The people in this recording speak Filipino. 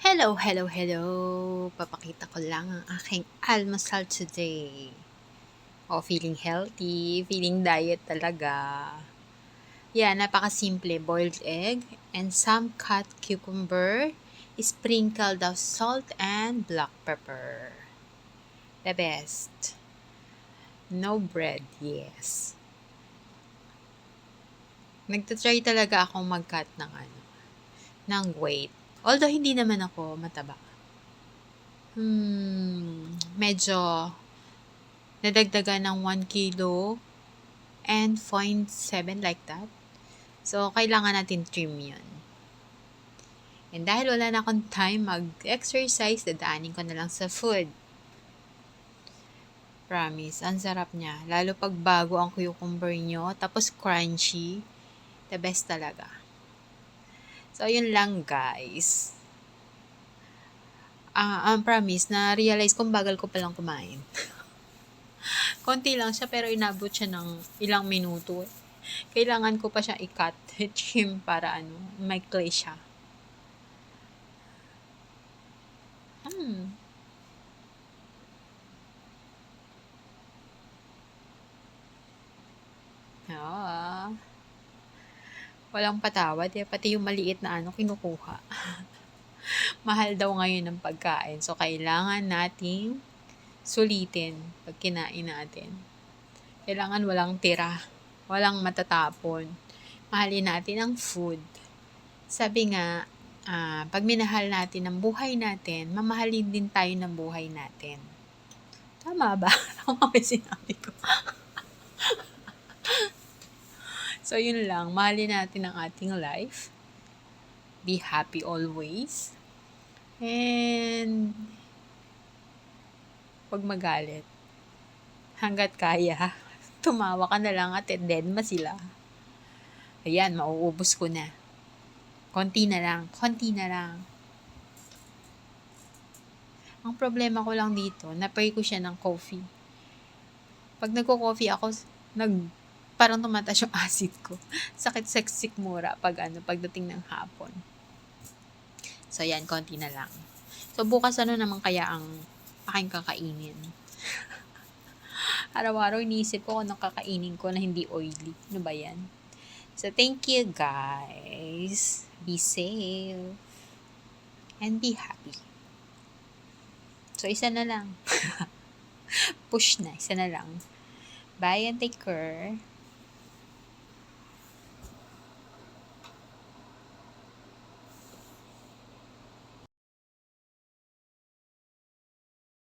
Hello, hello, hello! Papakita ko lang ang aking almusal today. Feeling healthy, feeling diet talaga. Napakasimple. Boiled egg and some cut cucumber, sprinkled of salt and black pepper. The best. No bread, yes. Nagtatry talaga akong mag-cut ng weight. Although hindi naman ako mataba. Medyo nadagdagan ng 1 kilo and 0.7 like that. So, kailangan natin trim yun. And dahil wala na akong time mag-exercise, dadaanin ko na lang sa food. Promise, ang sarap niya. Lalo pag bago ang cucumber nyo, tapos crunchy. The best talaga. So, yun lang guys. Promise, na-realize kong bagal ko palang kumain. Konti lang siya pero inabot siya ng ilang minuto. Kailangan ko pa siya i-cut, trim para may clay siya. Walang patawad, pati yung maliit na kinukuha. Mahal daw ngayon ng pagkain. So, kailangan nating sulitin pag kinain natin. Kailangan walang tira, walang matatapon. Mahalin natin ang food. Sabi nga, pag minahal natin ang buhay natin, mamahalin din tayo ng buhay natin. Tama ba? Tama ba sinabi ko? So, yun lang. Mahalin natin ang ating life. Be happy always. And, pag magalit, hanggat kaya, tumawa ka na lang at then sila. Ayan, mauubos ko na. Konti na lang. Ang problema ko lang dito, napay ko siya ng coffee. Pag nagko-coffee ako, parang tumataas yung acid ko. Sakit mura pagdating ng hapon. So, yan, konti na lang. So, bukas naman kaya ang aking kakainin? Araw-araw iniisip ko kung kakainin ko na hindi oily. Ano ba yan? So, thank you guys. Be safe. And be happy. So, isa na lang. Push na. Isa na lang. Bye and take care.